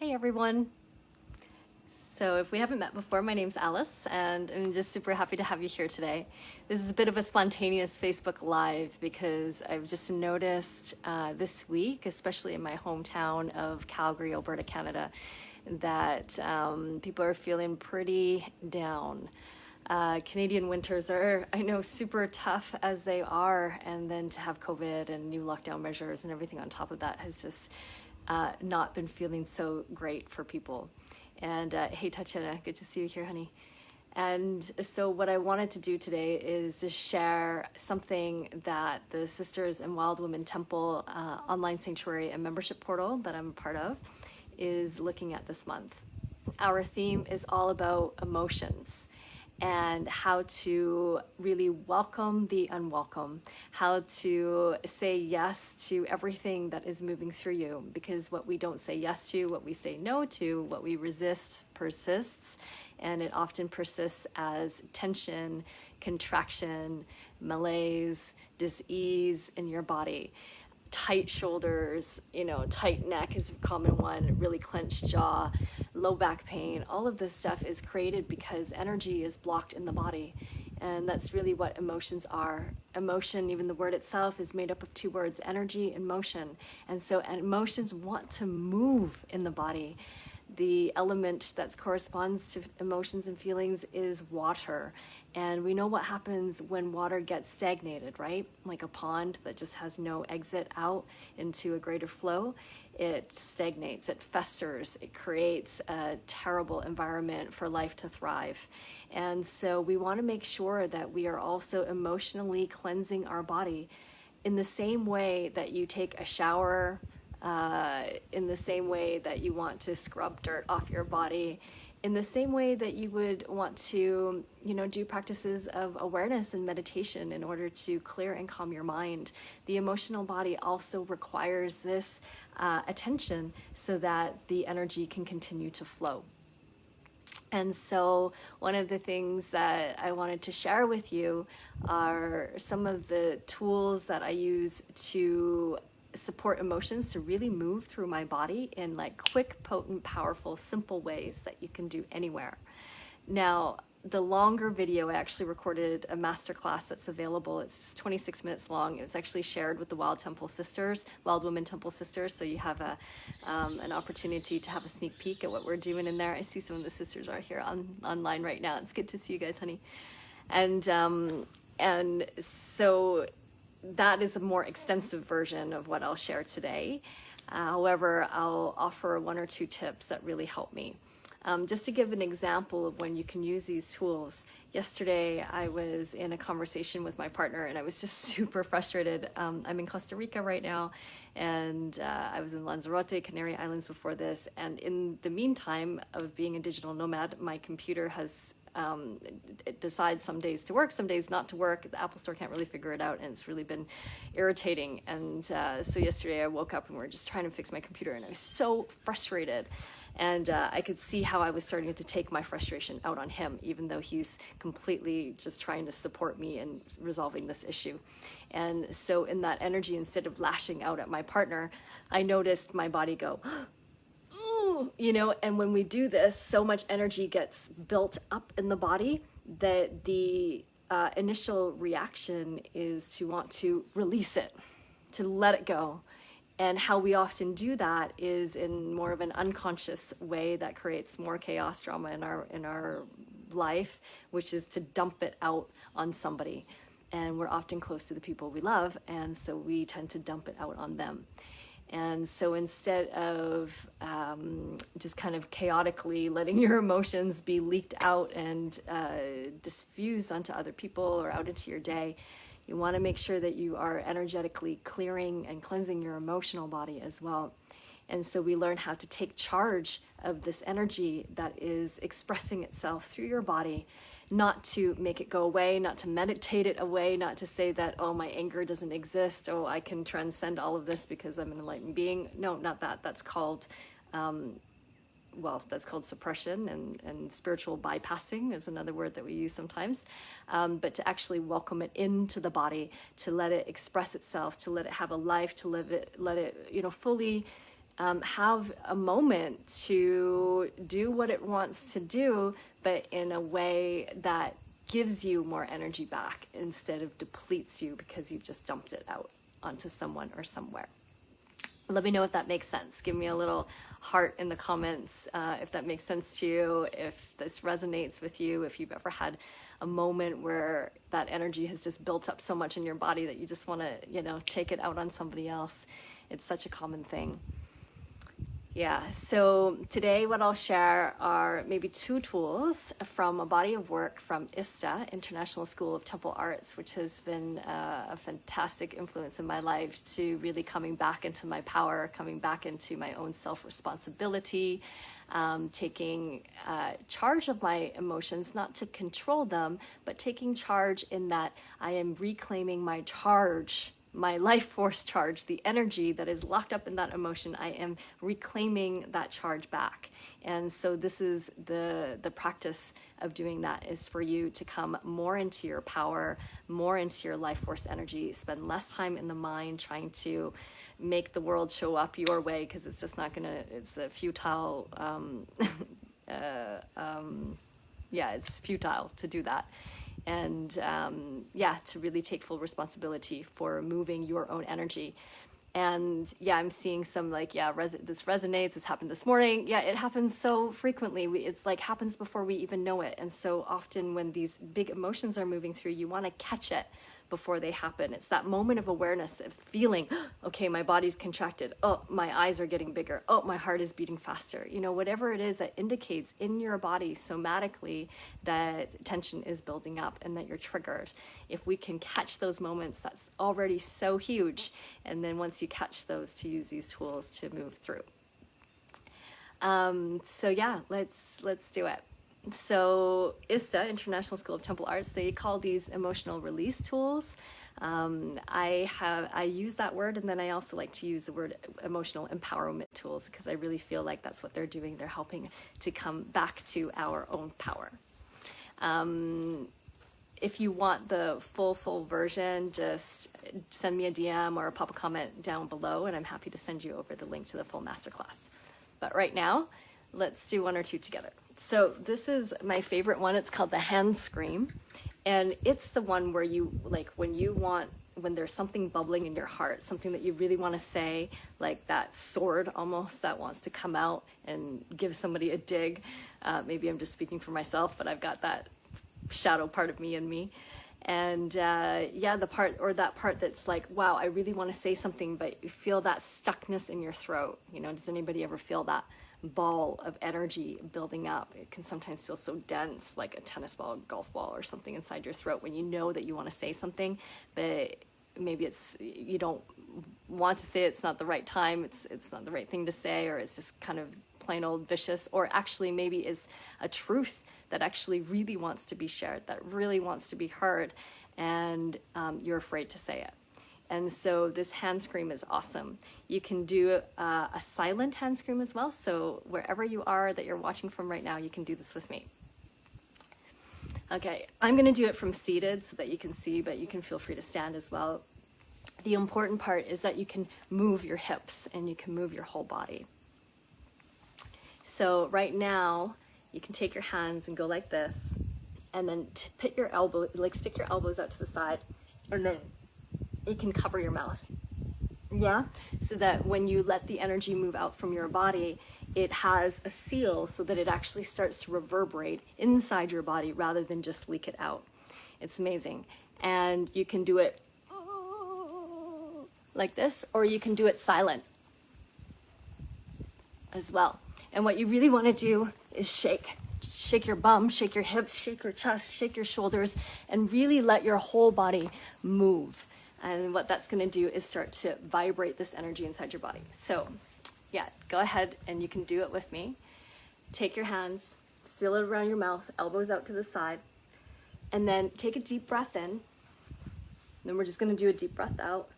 Hey everyone. So if we haven't met before, my name's Alice and I'm just super happy to have you here today. This is a bit of a spontaneous Facebook Live because I've just noticed this week, especially in my hometown of Calgary, Alberta, Canada, that people are feeling pretty down. Canadian winters are, I know, super tough as they are, and then to have COVID and new lockdown measures and everything on top of that has just not been feeling so great for people. And hey, Tatiana, good to see you here, honey. And so what I wanted to do today is to share something that the Sisters in Wild Women Temple online sanctuary and membership portal that I'm a part of is looking at this month. Our theme is all about emotions and how to really welcome the unwelcome, how to say yes to everything that is moving through you, because what we don't say yes to, what we say no to, what we resist persists, and it often persists as tension, contraction, malaise, dis-ease in your body. Tight shoulders, tight neck is a common one, really clenched jaw, low back pain. All of this stuff is created because energy is blocked in the body. And that's really what emotions are. Emotion, even the word itself, is made up of two words, energy and motion. And so emotions want to move in the body. The element that corresponds to emotions and feelings is water. And we know what happens when water gets stagnated, right? Like a pond that just has no exit out into a greater flow. It stagnates, it festers, it creates a terrible environment for life to thrive. And so we want to make sure that we are also emotionally cleansing our body in the same way that you take a shower, in the same way that you want to scrub dirt off your body, in the same way that you would want to, do practices of awareness and meditation in order to clear and calm your mind. The emotional body also requires this attention so that the energy can continue to flow. And so one of the things that I wanted to share with you are some of the tools that I use to support emotions to really move through my body in like quick, potent, powerful, simple ways that you can do anywhere. Now, the longer video, I actually recorded a masterclass that's available. It's just 26 minutes long. It was actually shared with the Wild Temple Sisters, Wild Women Temple Sisters. So you have an opportunity to have a sneak peek at what we're doing in there. I see some of the sisters are here online right now. It's good to see you guys, honey. And so that is a more extensive version of what I'll share today. However, I'll offer one or two tips that really help me. Just to give an example of when you can use these tools. Yesterday, I was in a conversation with my partner and I was just super frustrated. I'm in Costa Rica right now, and I was in Lanzarote, Canary Islands before this. And in the meantime of being a digital nomad, my computer has it decides some days to work, some days not to work. The Apple Store can't really figure it out, and it's really been irritating. And so yesterday I woke up and we were just trying to fix my computer, and I was so frustrated. And I could see how I was starting to take my frustration out on him, even though he's completely just trying to support me in resolving this issue. And so in that energy, instead of lashing out at my partner, I noticed my body go, and when we do this, so much energy gets built up in the body that the initial reaction is to want to release it, to let it go. And how we often do that is in more of an unconscious way that creates more chaos, drama in our life, which is to dump it out on somebody. And we're often close to the people we love, and so we tend to dump it out on them. And so instead of just kind of chaotically letting your emotions be leaked out and diffused onto other people or out into your day, you want to make sure that you are energetically clearing and cleansing your emotional body as well. And so we learn how to take charge of this energy that is expressing itself through your body, not to make it go away, not to meditate it away, not to say that, oh, my anger doesn't exist, oh, I can transcend all of this because I'm an enlightened being. No, not that. That's called that's called suppression, and spiritual bypassing is another word that we use sometimes. But to actually welcome it into the body, to let it express itself, to let it have a life, to let it fully have a moment to do what it wants to do, but in a way that gives you more energy back instead of depletes you because you've just dumped it out onto someone or somewhere. Let me know if that makes sense. Give me a little heart in the comments if that makes sense to you, if this resonates with you, if you've ever had a moment where that energy has just built up so much in your body that you just want to, take it out on somebody else. It's such a common thing. Yeah, so today what I'll share are maybe 2 tools from a body of work from ISTA, International School of Temple Arts, which has been a fantastic influence in my life to really coming back into my power, coming back into my own self-responsibility, taking charge of my emotions, not to control them, but taking charge in that I am reclaiming my charge, my life force charge, the energy that is locked up in that emotion. I am reclaiming that charge back. And so this is the practice of doing that, is for you to come more into your power, more into your life force energy, spend less time in the mind trying to make the world show up your way, because it's just not gonna, it's a futile, it's futile to do that. And to really take full responsibility for moving your own energy. And I'm seeing some this resonates. This happened this morning. Yeah, it happens so frequently. It's like happens before we even know it. And so often when these big emotions are moving through, you want to catch it before they happen. It's that moment of awareness of feeling, okay, my body's contracted. Oh, my eyes are getting bigger. Oh, my heart is beating faster. Whatever it is that indicates in your body somatically that tension is building up and that you're triggered. If we can catch those moments, that's already so huge. And then once you catch those, to use these tools to move through. Let's do it. So ISTA, International School of Temple Arts, they call these emotional release tools. I use that word, and then I also like to use the word emotional empowerment tools, because I really feel like that's what they're doing. They're helping to come back to our own power. If you want the full version, just send me a DM or pop a comment down below, and I'm happy to send you over the link to the full masterclass. But right now, let's do 1 or 2 together. So this is my favorite one. It's called the hand scream. And it's the one where you, when there's something bubbling in your heart, something that you really want to say, like that sword almost that wants to come out and give somebody a dig. Maybe I'm just speaking for myself, but I've got that shadow part of me in me. And that part that's like, wow, I really want to say something, but you feel that stuckness in your throat. Does anybody ever feel that ball of energy building up? It can sometimes feel so dense, like a tennis ball, golf ball, or something inside your throat, when you know that you want to say something, but maybe you don't want to say it, it's not the right time, it's not the right thing to say, or it's just kind of plain old vicious, or actually maybe is a truth that actually really wants to be shared, that really wants to be heard, and you're afraid to say it. And so this hand scream is awesome. You can do a silent hand scream as well. So wherever you are that you're watching from right now, you can do this with me. Okay, I'm going to do it from seated so that you can see, but you can feel free to stand as well. The important part is that you can move your hips and you can move your whole body. So right now, you can take your hands and go like this, and then put your elbow, stick your elbows out to the side, and then you can cover your mouth, so that when you let the energy move out from your body, it has a seal so that it actually starts to reverberate inside your body rather than just leak it out. It's amazing. And you can do it like this, or you can do it silent as well. And what you really want to do is shake your bum, shake your hips, shake your chest, shake your shoulders, and really let your whole body move. And what that's going to do is start to vibrate this energy inside your body. So, go ahead and you can do it with me. Take your hands, seal it around your mouth, elbows out to the side, and then take a deep breath in. Then we're just going to do a deep breath out.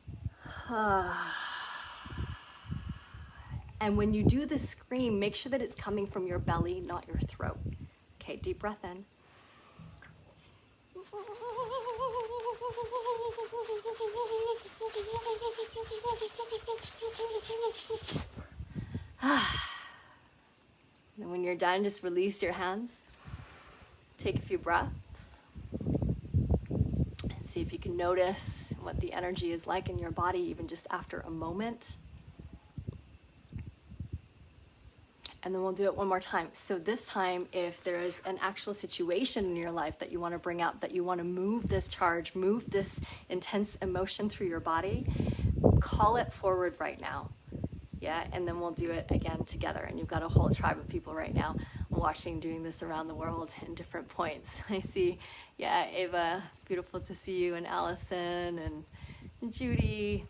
And when you do the scream, make sure that it's coming from your belly, not your throat. Okay, deep breath in. And when you're done, just release your hands. Take a few breaths. And see if you can notice what the energy is like in your body, even just after a moment. And then we'll do it one more time. So this time, if there is an actual situation in your life that you want to bring up, that you want to move this charge, move this intense emotion through your body, call it forward right now. Yeah, and then we'll do it again together. And you've got a whole tribe of people right now watching, doing this around the world in different points. I see, yeah, Ava, beautiful to see you, and Allison, and Judy.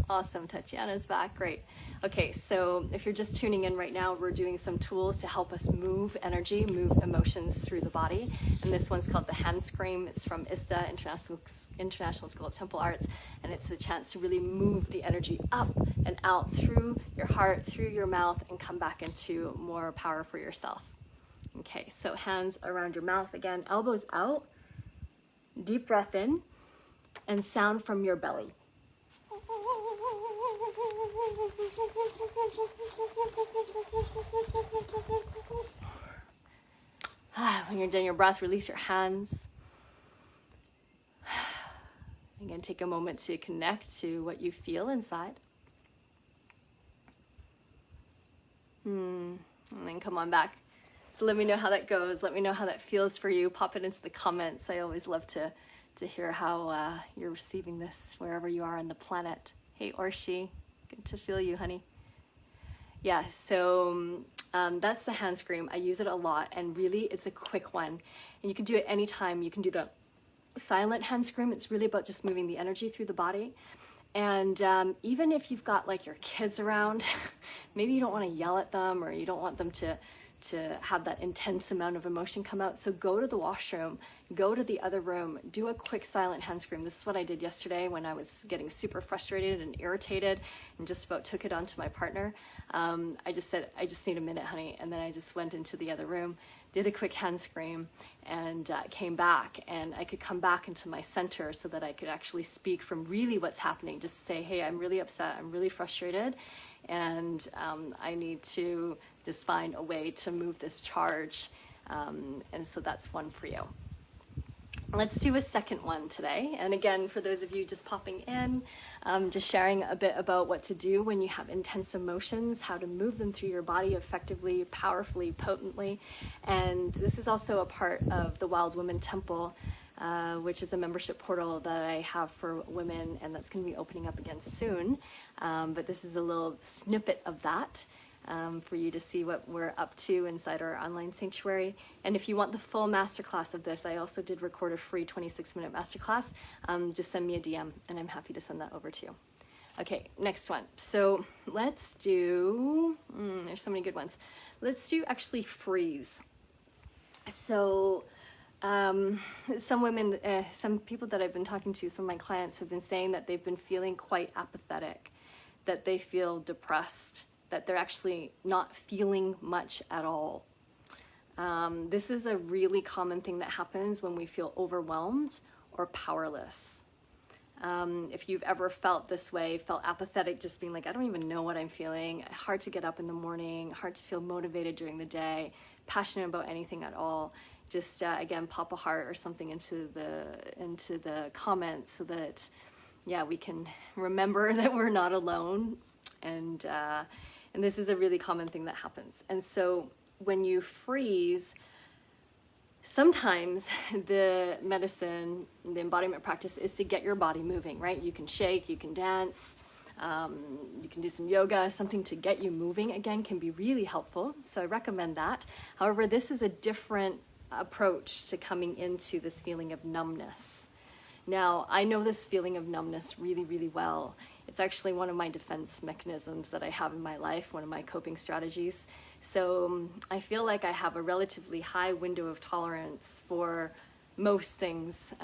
Awesome, Tatiana's back, great. Okay, so if you're just tuning in right now, we're doing some tools to help us move energy, move emotions through the body. And this one's called the Hand Scream. It's from ISTA, International School of Temple Arts. And it's a chance to really move the energy up and out through your heart, through your mouth, and come back into more power for yourself. Okay, so hands around your mouth again, elbows out, deep breath in, and sound from your belly. When you're done your breath, release your hands. Again, take a moment to connect to what you feel inside. And then come on back. So let me know how that goes. Let me know how that feels for you. Pop it into the comments. I always love to hear how you're receiving this wherever you are on the planet. Hey, Orshi, good to feel you, honey. Yeah, so that's the Hand Scream. I use it a lot, and really it's a quick one. And you can do it anytime. You can do the silent Hand Scream. It's really about just moving the energy through the body. And even if you've got like your kids around, maybe you don't want to yell at them, or you don't want them to have that intense amount of emotion come out. So go to the washroom, go to the other room, do a quick silent Hand Scream. This is what I did yesterday when I was getting super frustrated and irritated and just about took it onto my partner. I just said, I just need a minute, honey. And then I just went into the other room, did a quick Hand Scream, and came back, and I could come back into my center so that I could actually speak from really what's happening. Just say, hey, I'm really upset, I'm really frustrated, and I need to just find a way to move this charge. And so that's one for you. Let's do a second one today. And again, for those of you just popping in, just sharing a bit about what to do when you have intense emotions, how to move them through your body effectively, powerfully, potently. And this is also a part of the Wild Women Temple, which is a membership portal that I have for women, and that's going to be opening up again soon. But this is a little snippet of that. For you to see what we're up to inside our online sanctuary. And if you want the full masterclass of this, I also did record a free 26-minute masterclass. Just send me a DM and I'm happy to send that over to you. Okay, next one. So let's do, there's so many good ones. Let's do actually freeze. So some women, some people that I've been talking to, some of my clients have been saying that they've been feeling quite apathetic, that they feel depressed, that they're actually not feeling much at all. This is a really common thing that happens when we feel overwhelmed or powerless. If you've ever felt this way, felt apathetic, just being like, I don't even know what I'm feeling, hard to get up in the morning, hard to feel motivated during the day, passionate about anything at all, just again, pop a heart or something into the comments so that, yeah, we can remember that we're not alone. And this is a really common thing that happens. And so when you freeze, sometimes the medicine, the embodiment practice is to get your body moving, right? You can shake, you can dance, you can do some yoga, something to get you moving again can be really helpful. So I recommend that. However, this is a different approach to coming into this feeling of numbness. Now, I know this feeling of numbness really, really well. It's actually one of my defense mechanisms that I have in my life, one of my coping strategies. So I feel like I have a relatively high window of tolerance for most things,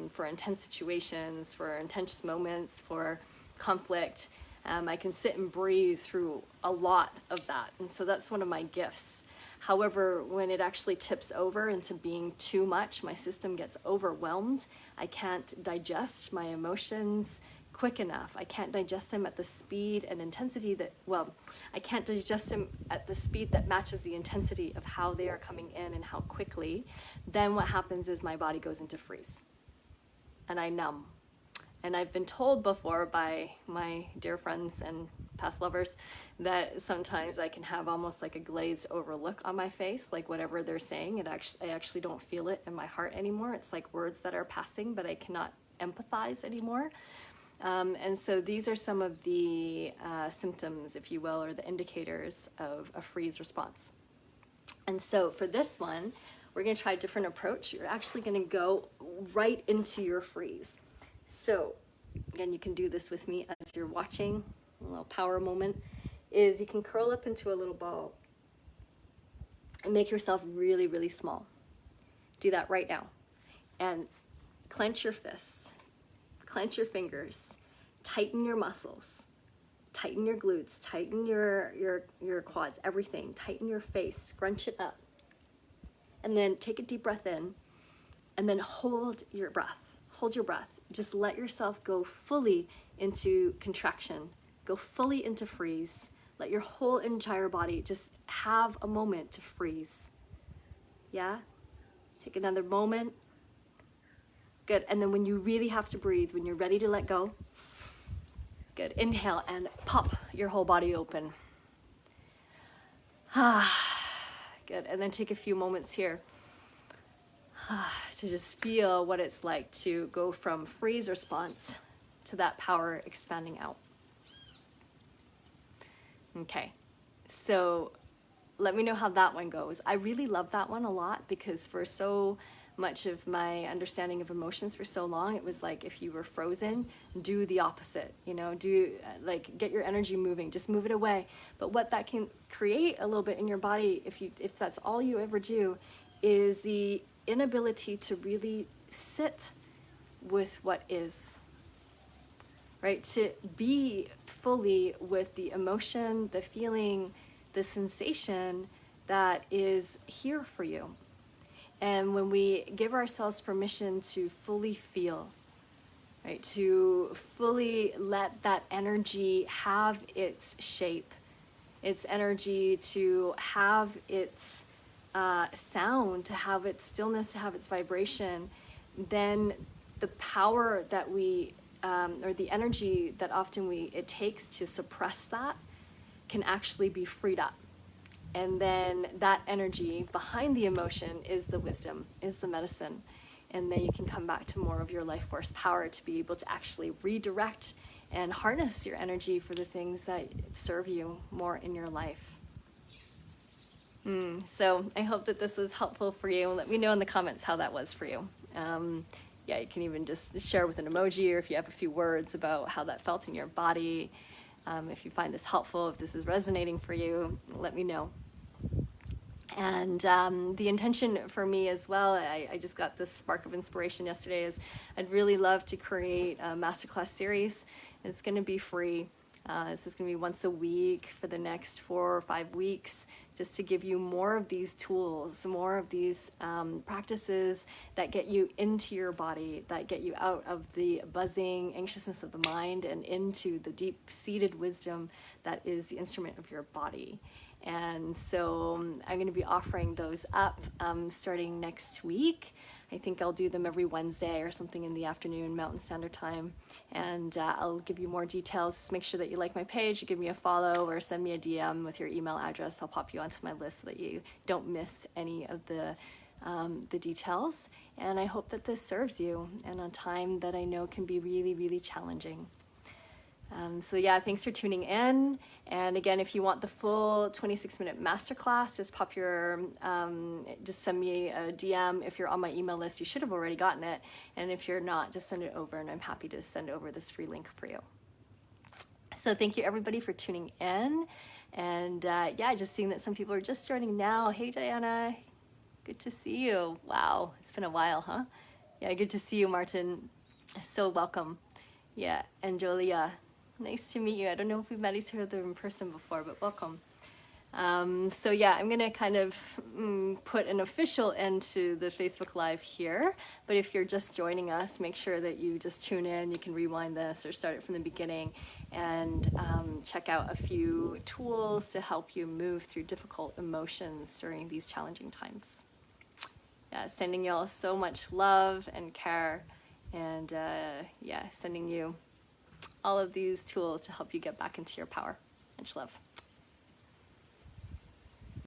for intense situations, for intense moments, for conflict. I can sit and breathe through a lot of that. And so that's one of my gifts. However, when it actually tips over into being too much, my system gets overwhelmed. I can't digest my emotions quick enough, I can't digest them at the speed and intensity that, well, I can't digest them at the speed that matches the intensity of how they are coming in and how quickly, then what happens is my body goes into freeze and I numb. And I've been told before by my dear friends and past lovers that sometimes I can have almost like a glazed over look on my face, like whatever they're saying, I actually don't feel it in my heart anymore. It's like words that are passing, but I cannot empathize anymore. And so these are some of the symptoms, if you will, or the indicators of a freeze response. And so for this one, we're going to try a different approach. You're actually going to go right into your freeze. So again, you can do this with me as you're watching. A little power moment is you can curl up into a little ball and make yourself really, really small. Do that right now. And clench your fists, clench your fingers, tighten your muscles, tighten your glutes, tighten your quads, everything. Tighten your face, scrunch it up. And then take a deep breath in and then hold your breath. Hold your breath. Just let yourself go fully into contraction. Go fully into freeze. Let your whole entire body just have a moment to freeze. Yeah? Take another moment. Good. And then when you really have to breathe, when you're ready to let go, good. Inhale and pop your whole body open. Good. And then take a few moments here to just feel what it's like to go from freeze response to that power expanding out. Okay, so let me know how that one goes. I really love that one a lot because for so much of my understanding of emotions for so long, it was like if you were frozen, do the opposite, do like get your energy moving, just move it away. But what that can create a little bit in your body, if that's all you ever do, is the inability to really sit with what is, right? To be fully with the emotion, the feeling, the sensation that is here for you. And when we give ourselves permission to fully feel, right, to fully let that energy have its shape, its energy to have its sound, to have its stillness, to have its vibration, then the power that we, or the energy that often it takes to suppress that can actually be freed up. And then that energy behind the emotion is the wisdom, is the medicine. And then you can come back to more of your life force power to be able to actually redirect and harness your energy for the things that serve you more in your life. So I hope that this was helpful for you. Let me know in the comments how that was for you. Yeah, you can even just share with an emoji, or if you have a few words about how that felt in your body. If you find this helpful, if this is resonating for you, let me know. And the intention for me as well, I just got this spark of inspiration yesterday, is I'd really love to create a masterclass series. It's going to be free. This is going to be once a week for the next 4 or 5 weeks, just to give you more of these tools, more of these practices that get you into your body, that get you out of the buzzing anxiousness of the mind and into the deep-seated wisdom that is the instrument of your body. And so I'm going to be offering those up starting next week. I think I'll do them every Wednesday or something in the afternoon, Mountain Standard Time. And I'll give you more details. Just make sure that you like my page, you give me a follow, or send me a DM with your email address. I'll pop you onto my list so that you don't miss any of the details. And I hope that this serves you in a time that I know can be really, really challenging. So yeah, thanks for tuning in. And again, if you want the full 26-minute masterclass, just pop just send me a DM. If you're on my email list, you should have already gotten it. And if you're not, just send it over, and I'm happy to send over this free link for you. So thank you everybody for tuning in. And yeah, just seeing that some people are just joining now. Hey Diana, good to see you. Wow, it's been a while, huh? Yeah, good to see you, Martin. So welcome. Yeah, and Jolia. Nice to meet you. I don't know if we've met each other in person before, but welcome. So yeah, I'm gonna kind of put an official end to the Facebook Live here, but if you're just joining us, make sure that you just tune in. You can rewind this or start it from the beginning and check out a few tools to help you move through difficult emotions during these challenging times. Yeah, sending you all so much love and care, and yeah, sending you all of these tools to help you get back into your power. Much love.